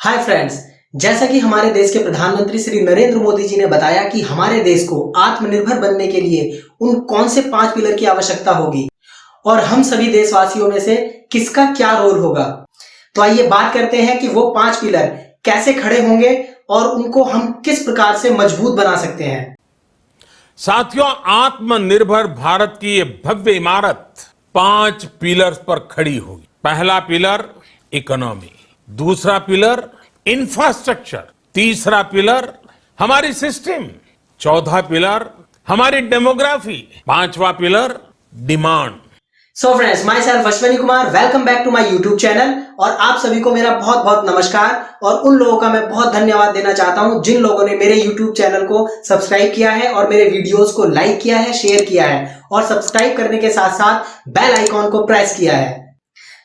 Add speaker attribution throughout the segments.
Speaker 1: Hi friends, जैसा कि हमारे देश के प्रधानमंत्री श्री नरेंद्र मोदी जी ने बताया कि हमारे देश को आत्मनिर्भर बनने के लिए उन कौन से 5 पिलर की आवश्यकता होगी और हम सभी देशवासियों में से किसका क्या रोल होगा। तो आइए बात करते हैं कि वो 5 पिलर कैसे खड़े होंगे और उनको हम किस प्रकार से मजबूत बना सकते हैं।
Speaker 2: साथियों, आत्मनिर्भर भारत की ये भव्य इमारत 5 पिलर्स पर खड़ी होगी। पहला पिलर इकोनॉमी, दूसरा पिलर इंफ्रास्ट्रक्चर, तीसरा पिलर हमारी सिस्टम, चौथा पिलर हमारी डेमोग्राफी, पांचवा pillar demand.
Speaker 1: So friends, my self Ashwini Kumar, welcome back to my YouTube channel. और आप सभी को मेरा बहुत बहुत नमस्कार और उन लोगों का मैं बहुत धन्यवाद देना चाहता हूं जिन लोगों ने मेरे यूट्यूब चैनल को सब्सक्राइब किया है और मेरे वीडियोस को लाइक किया है, शेयर किया है और सब्सक्राइब करने के साथ साथ बेल आइकॉन को प्रेस किया है।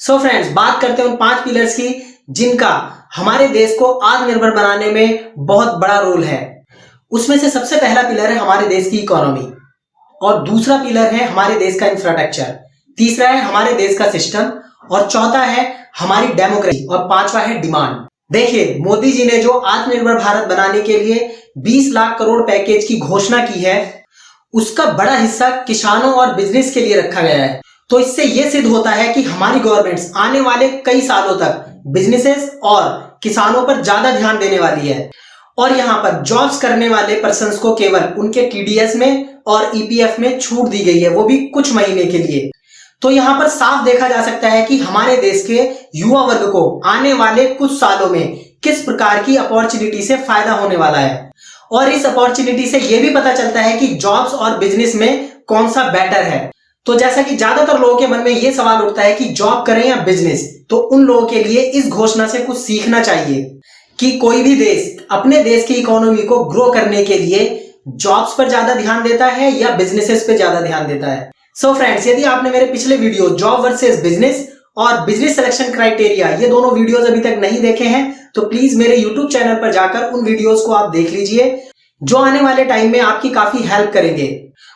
Speaker 1: सो फ्रेंड्स, बात करते हैं उन 5 पिलर्स की जिनका हमारे देश को आत्मनिर्भर बनाने में बहुत बड़ा रोल है। उसमें से सबसे पहला पिलर है हमारे देश की इकोनॉमी और दूसरा पिलर है हमारे देश का इंफ्रास्ट्रक्चर, तीसरा है हमारे देश का सिस्टम और चौथा है हमारी डेमोक्रेसी और पांचवा है डिमांड। देखिए, मोदी जी ने जो आत्मनिर्भर भारत बनाने के लिए 20 लाख करोड़ पैकेज की घोषणा की है, उसका बड़ा हिस्सा किसानों और बिजनेस के लिए रखा गया है। तो इससे यह सिद्ध होता है कि हमारी गवर्नमेंट्स आने वाले कई सालों तक बिजनेसेस और किसानों पर ज्यादा ध्यान देने वाली है और यहाँ पर जॉब्स करने वाले पर्संस को केवल उनके टीडीएस में और ईपीएफ में छूट दी गई है, वो भी कुछ महीने के लिए। तो यहाँ पर साफ देखा जा सकता है कि हमारे देश के युवा वर्ग को आने वाले कुछ सालों में किस प्रकार की अपॉर्चुनिटी से फायदा होने वाला है और इस अपॉर्चुनिटी से यह भी पता चलता है कि जॉब्स और बिजनेस में कौन सा बेटर है। तो जैसा कि ज्यादातर लोगों के मन में यह सवाल उठता है कि जॉब करें या बिजनेस, तो उन लोगों के लिए इस घोषणा से कुछ सीखना चाहिए कि कोई भी देश अपने देश की इकोनॉमी को ग्रो करने के लिए जॉब्स पर ज्यादा ध्यान देता है या बिजनेसेस पे ज्यादा ध्यान देता है। सो फ्रेंड्स, यदि आपने मेरे पिछले वीडियो जॉब वर्सेस बिजनेस और बिजनेस सिलेक्शन क्राइटेरिया ये दोनों वीडियोस अभी तक नहीं देखे हैं तो प्लीज मेरे यूट्यूब चैनल पर जाकर उन वीडियोस को आप देख लीजिए, जो आने वाले टाइम में आपकी काफी हेल्प करेंगे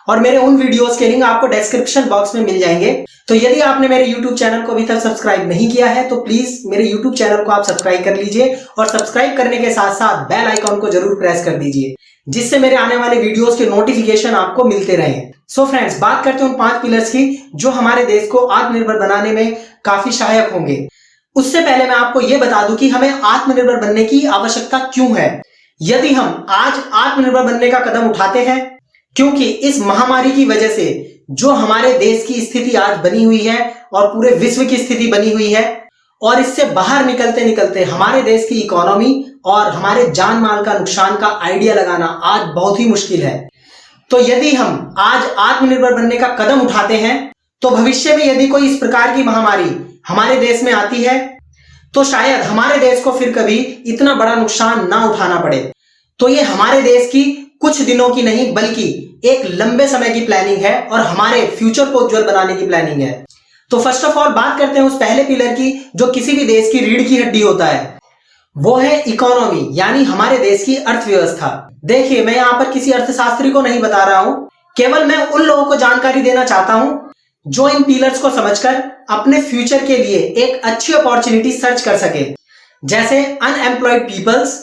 Speaker 1: और मेरे उन वीडियोस के लिंक आपको डिस्क्रिप्शन बॉक्स में मिल जाएंगे। तो यदि आपने मेरे YouTube चैनल को अभी तक सब्सक्राइब नहीं किया है तो प्लीज मेरे YouTube चैनल को आप सब्सक्राइब कर लीजिए और सब्सक्राइब करने के साथ साथ बेल आइकॉन को जरूर प्रेस कर दीजिए, जिससे मेरे आने वाले वीडियोस के नोटिफिकेशन आपको मिलते रहें। सो फ्रेंड्स, बात करते हैं उन 5 पिलर्स की जो हमारे देश को आत्मनिर्भर बनाने में काफी सहायक होंगे। उससे पहले मैं आपको यह बता दूं कि हमें आत्मनिर्भर बनने की आवश्यकता क्यों है। यदि हम आज आत्मनिर्भर बनने का कदम उठाते हैं, क्योंकि इस महामारी की वजह से जो हमारे देश की स्थिति आज बनी हुई है और पूरे विश्व की स्थिति बनी हुई है और इससे बाहर निकलते निकलते हमारे देश की इकोनॉमी और हमारे जान माल का नुकसान का आइडिया लगाना आज बहुत ही मुश्किल है। तो यदि हम आज आत्मनिर्भर बनने का कदम उठाते हैं तो भविष्य में यदि कोई इस प्रकार की महामारी हमारे देश में आती है तो शायद हमारे देश को फिर कभी इतना बड़ा नुकसान ना उठाना पड़े। तो ये हमारे देश की कुछ दिनों की नहीं बल्कि एक लंबे समय की प्लानिंग है और हमारे फ्यूचर को उज्जवल बनाने की प्लानिंग है। तो फर्स्ट ऑफ ऑल बात करते हैं उस पहले पिलर की जो किसी भी देश की रीढ़ की हड्डी होता है, वो है इकोनॉमी, यानी हमारे देश की अर्थव्यवस्था। देखिए, मैं यहाँ पर किसी अर्थशास्त्री को नहीं बता रहा हूं, केवल मैं उन लोगों को जानकारी देना चाहता हूं जो इन पिलर्स को समझकर अपने फ्यूचर के लिए एक अच्छी अपॉर्चुनिटी सर्च कर सके, जैसे अनएम्प्लॉयड पीपल्स,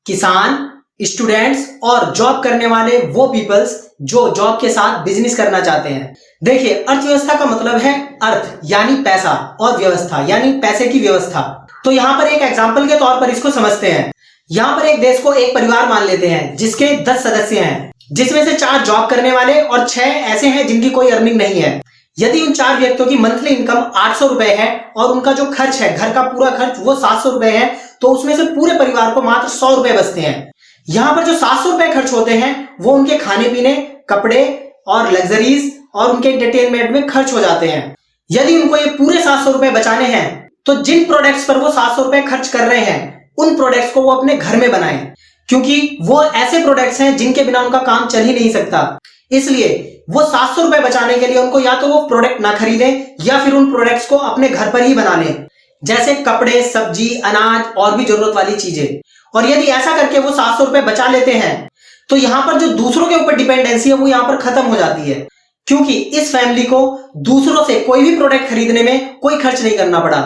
Speaker 1: किसान, स्टूडेंट्स और जॉब करने वाले वो पीपल्स जो जॉब के साथ बिजनेस करना चाहते हैं। देखिए, अर्थव्यवस्था का मतलब है अर्थ यानी पैसा और व्यवस्था यानी पैसे की व्यवस्था। तो यहाँ पर एक एग्जांपल के तौर पर इसको समझते हैं। यहाँ पर एक देश को एक परिवार मान लेते हैं जिसके 10 सदस्य हैं, जिसमें से 4 जॉब करने वाले और 6 ऐसे हैं जिनकी कोई अर्निंग नहीं है। यदि उन 4 व्यक्तियों की मंथली इनकम 800 रुपए है और उनका जो खर्च है, घर का पूरा खर्च, वो 700 रुपए है, तो उसमें से पूरे परिवार को मात्र 100 रुपए बचते हैं। यहाँ पर जो 700 रुपए खर्च होते हैं वो उनके खाने पीने, कपड़े और लग्जरीज और उनके एंटरटेनमेंट में खर्च हो जाते हैं। यदि उनको ये पूरे 700 रुपए बचाने हैं तो जिन प्रोडक्ट्स पर वो 700 रुपए खर्च कर रहे हैं उन प्रोडक्ट्स को वो अपने घर में बनाएं, क्योंकि वो ऐसे प्रोडक्ट्स हैं जिनके बिना उनका काम चल ही नहीं सकता। इसलिए वो 700 रुपए बचाने के लिए उनको या तो वो प्रोडक्ट ना खरीदें या फिर उन प्रोडक्ट्स को अपने घर पर ही बना लें, जैसे कपड़े, सब्जी, अनाज और भी जरूरत वाली चीजें। और यदि ऐसा करके वो 700 रुपए बचा लेते हैं तो यहाँ पर जो दूसरों के ऊपर डिपेंडेंसी है वो यहाँ पर खत्म हो जाती है, क्योंकि इस फैमिली को दूसरों से कोई भी प्रोडक्ट खरीदने में कोई खर्च नहीं करना पड़ा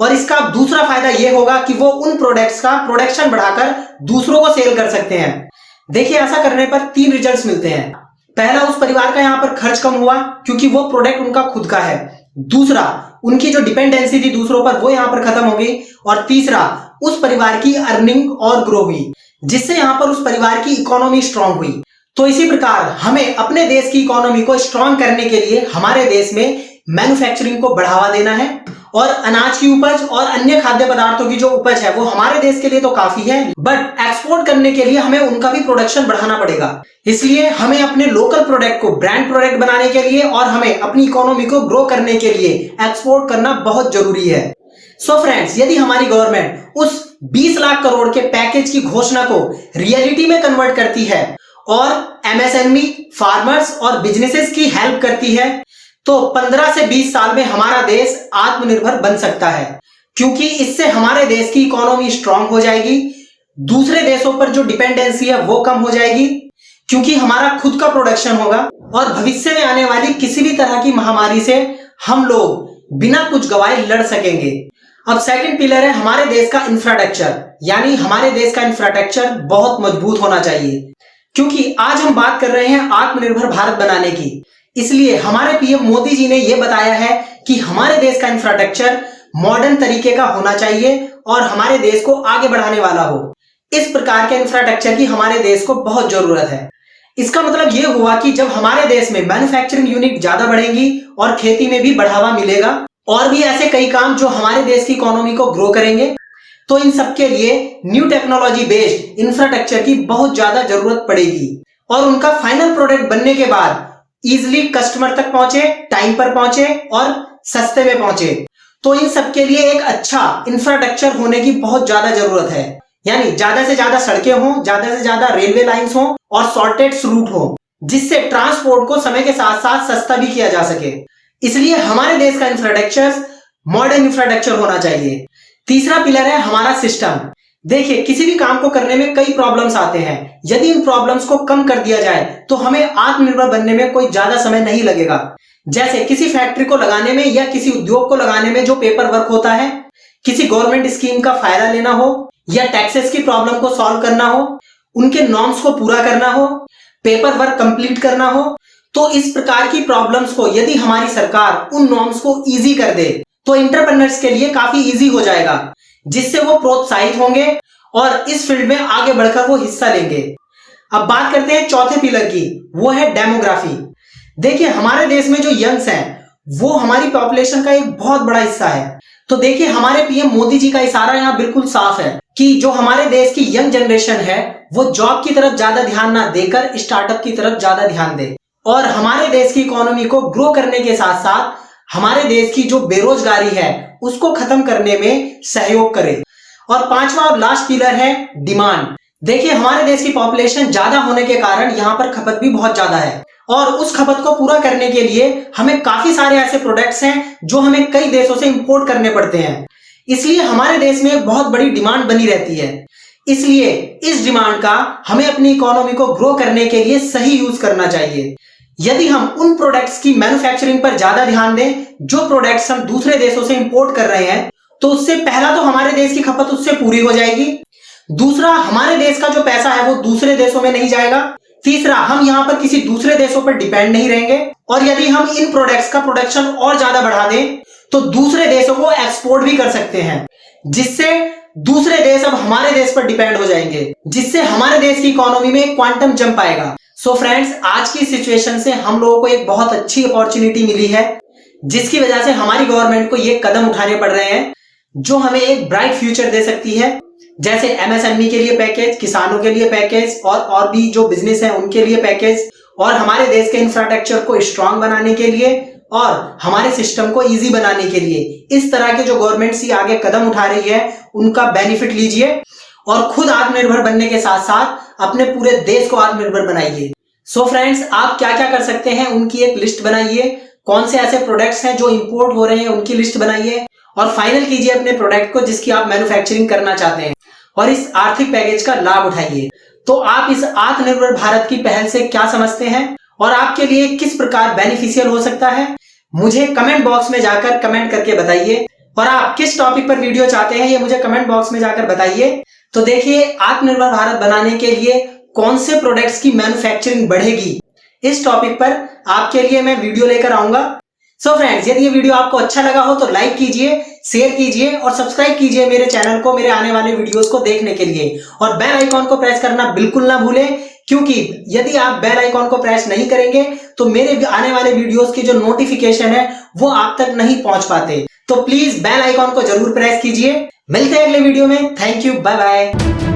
Speaker 1: और इसका दूसरा फायदा यह होगा कि वो उन प्रोडक्ट्स का प्रोडक्शन बढ़ाकर दूसरों को सेल कर सकते हैं। देखिए, ऐसा करने पर 3 रिजल्ट्स मिलते हैं। पहला, उस परिवार का यहां पर खर्च कम हुआ क्योंकि वो प्रोडक्ट उनका खुद का है। दूसरा, उनकी जो डिपेंडेंसी थी दूसरों पर वो यहां पर खत्म हो गई। और तीसरा, उस परिवार की अर्निंग और ग्रो हुई, जिससे यहां पर उस परिवार की इकोनॉमी स्ट्रांग हुई। तो इसी प्रकार हमें अपने देश की इकोनॉमी को स्ट्रांग करने के लिए हमारे देश में मैन्युफैक्चरिंग को बढ़ावा देना है। और अनाज की उपज और अन्य खाद्य पदार्थों की जो उपज है वो हमारे देश के लिए तो काफी है, बट एक्सपोर्ट करने के लिए हमें उनका भी प्रोडक्शन बढ़ाना पड़ेगा। इसलिए हमें अपने लोकल प्रोडक्ट को ब्रांड प्रोडक्ट बनाने के लिए और हमें अपनी इकोनॉमी को ग्रो करने के लिए एक्सपोर्ट करना बहुत जरूरी है। सो फ्रेंड्स, यदि हमारी गवर्नमेंट उस 20 लाख करोड़ के पैकेज की घोषणा को रियलिटी में कन्वर्ट करती है और एमएसएमई, फार्मर्स और बिजनेसेस की हेल्प करती है, तो 15 से 20 साल में हमारा देश आत्मनिर्भर बन सकता है, क्योंकि इससे हमारे देश की इकोनॉमी स्ट्रांग हो जाएगी। दूसरे देशों पर जो डिपेंडेंसी है वो कम हो जाएगी, क्योंकि हमारा खुद का प्रोडक्शन होगा। और भविष्य में आने वाली किसी भी तरह की महामारी से हम लोग बिना कुछ गवाए लड़ सकेंगे। अब सेकंड पिलर है हमारे देश का इंफ्रास्ट्रक्चर, यानी हमारे देश का इंफ्रास्ट्रक्चर बहुत मजबूत होना चाहिए, क्योंकि आज हम बात कर रहे हैं आत्मनिर्भर भारत बनाने की। इसलिए हमारे पीएम मोदी जी ने यह बताया है कि हमारे देश का इंफ्रास्ट्रक्चर मॉडर्न तरीके का होना चाहिए और हमारे देश को आगे बढ़ाने वाला हो। इस प्रकार के इंफ्रास्ट्रक्चर की हमारे देश को बहुत जरूरत है। इसका मतलब यह हुआ कि जब हमारे देश में मैन्युफैक्चरिंग यूनिट ज्यादा बढ़ेंगी और खेती में भी बढ़ावा मिलेगा और भी ऐसे कई काम जो हमारे देश की इकोनॉमी को ग्रो करेंगे, तो इन सब के लिए न्यू टेक्नोलॉजी बेस्ड इंफ्रास्ट्रक्चर की बहुत ज्यादा जरूरत पड़ेगी और उनका फाइनल प्रोडक्ट बनने के बाद इजिली कस्टमर तक पहुंचे, टाइम पर पहुंचे और सस्ते में पहुंचे। तो इन सब के लिए एक अच्छा इंफ्रास्ट्रक्चर होने की बहुत ज्यादा जरूरत है, यानी ज्यादा से ज्यादा सड़कें हों, ज्यादा से ज्यादा रेलवे लाइंस हों और शॉर्टेड रूट हो, जिससे ट्रांसपोर्ट को समय के साथ साथ सस्ता भी किया जा सके। इसलिए हमारे देश का इंफ्रास्ट्रक्चर मॉडर्न इंफ्रास्ट्रक्चर होना चाहिए। तीसरा पिलर है हमारा सिस्टम। देखिए, किसी भी काम को करने में कई प्रॉब्लम्स आते हैं। यदि इन प्रॉब्लम्स को कम कर दिया जाए तो हमें आत्मनिर्भर बनने में कोई ज्यादा समय नहीं लगेगा। जैसे किसी फैक्ट्री को लगाने में या किसी उद्योग को लगाने में जो पेपर वर्क होता है, किसी गवर्नमेंट स्कीम का फायदा लेना हो या टैक्सेस की प्रॉब्लम को सॉल्व करना हो, उनके नॉर्म्स को पूरा करना हो, पेपर वर्क कंप्लीट करना हो, तो इस प्रकार की प्रॉब्लम्स को यदि हमारी सरकार उन नॉर्म्स को इजी कर दे तो एंटरप्रेन्योर्स के लिए काफी इजी हो जाएगा, जिससे वो प्रोत्साहित होंगे और इस फील्ड में आगे बढ़कर वो हिस्सा लेंगे। अब बात करते हैं चौथे पिलर की, वो है डेमोग्राफी। देखिए, हमारे देश में जो यंग्स हैं वो हमारी पॉपुलेशन का एक बहुत बड़ा हिस्सा है। तो देखिए, हमारे पीएम मोदी जी का इशारा यहाँ बिल्कुल साफ है कि जो हमारे देश की यंग जनरेशन है वो जॉब की तरफ ज्यादा ध्यान ना देकर स्टार्टअप की तरफ ज्यादा ध्यान दे और हमारे देश की इकोनॉमी को ग्रो करने के साथ साथ हमारे देश की जो बेरोजगारी है उसको खत्म करने में सहयोग करे। और पांचवा और लास्ट पिलर है डिमांड। देखिए, हमारे देश की पॉपुलेशन ज्यादा होने के कारण यहाँ पर खपत भी बहुत ज्यादा है और उस खपत को पूरा करने के लिए हमें काफी सारे ऐसे प्रोडक्ट्स हैं जो हमें कई देशों से इंपोर्ट करने पड़ते हैं। इसलिए हमारे देश में एक बहुत बड़ी डिमांड बनी रहती है। इसलिए इस डिमांड का हमें अपनी इकोनॉमी को ग्रो करने के लिए सही यूज करना चाहिए। यदि हम उन प्रोडक्ट्स की मैन्युफैक्चरिंग पर ज्यादा ध्यान दें जो प्रोडक्ट्स हम दूसरे देशों से इंपोर्ट कर रहे हैं, तो उससे पहला तो हमारे देश की खपत उससे पूरी हो जाएगी, दूसरा हमारे देश का जो पैसा है वो दूसरे देशों में नहीं जाएगा, तीसरा हम यहाँ पर किसी दूसरे देशों पर डिपेंड नहीं रहेंगे और यदि हम इन प्रोडक्ट्स का प्रोडक्शन और ज्यादा बढ़ा दें तो दूसरे देशों को एक्सपोर्ट भी कर सकते हैं, जिससे दूसरे देश अब हमारे देश पर डिपेंड हो जाएंगे, जिससे हमारे देश की इकोनॉमी में क्वांटम जंप आएगा। सो फ्रेंड्स, आज की सिचुएशन से हम लोगों को एक बहुत अच्छी अपॉर्चुनिटी मिली है, जिसकी वजह से हमारी गवर्नमेंट को ये कदम उठाने पड़ रहे हैं जो हमें एक ब्राइट फ्यूचर दे सकती है। जैसे एमएसएमई के लिए पैकेज, किसानों के लिए पैकेज और भी जो बिजनेस है उनके लिए पैकेज, और हमारे देश के इंफ्रास्ट्रक्चर को स्ट्रांग बनाने के लिए और हमारे सिस्टम को इजी बनाने के लिए इस तरह के जो गवर्नमेंट सी आगे कदम उठा रही है उनका बेनिफिट लीजिए और खुद आत्मनिर्भर बनने के साथ साथ अपने पूरे देश को आत्मनिर्भर बनाइए। सो फ्रेंड्स, आप क्या क्या कर सकते हैं उनकी एक लिस्ट बनाइए, कौन से ऐसे प्रोडक्ट्स हैं जो इंपोर्ट हो रहे हैं उनकी लिस्ट बनाइए और फाइनल कीजिए अपने प्रोडक्ट को जिसकी आप मैन्युफैक्चरिंग करना चाहते हैं और इस आर्थिक पैकेज का लाभ उठाइए। तो आप इस आत्मनिर्भर भारत की पहल से क्या समझते हैं और आपके लिए किस प्रकार बेनिफिशियल हो सकता है, मुझे कमेंट बॉक्स में जाकर कमेंट करके बताइए। और आप किस टॉपिक पर वीडियो चाहते हैं ये मुझे कमेंट बॉक्स में जाकर बताइए। तो देखिए, आत्मनिर्भर भारत बनाने के लिए कौन से प्रोडक्ट्स की मैन्युफैक्चरिंग बढ़ेगी, इस टॉपिक पर आपके लिए मैं वीडियो लेकर आऊंगा। सो फ्रेंड्स, यदि ये वीडियो आपको अच्छा लगा हो तो लाइक कीजिए, शेयर कीजिए और सब्सक्राइब कीजिए मेरे चैनल को मेरे आने वाले वीडियोस को देखने के लिए। और बेल आइकॉन को प्रेस करना बिल्कुल ना भूलें, क्योंकि यदि आप बेल आइकॉन को प्रेस नहीं करेंगे तो मेरे आने वाले वीडियोस की जो नोटिफिकेशन है वो आप तक नहीं पहुंच पाते। तो प्लीज बेल आइकॉन को जरूर प्रेस कीजिए। मिलते हैं अगले वीडियो में। Thank you, bye bye.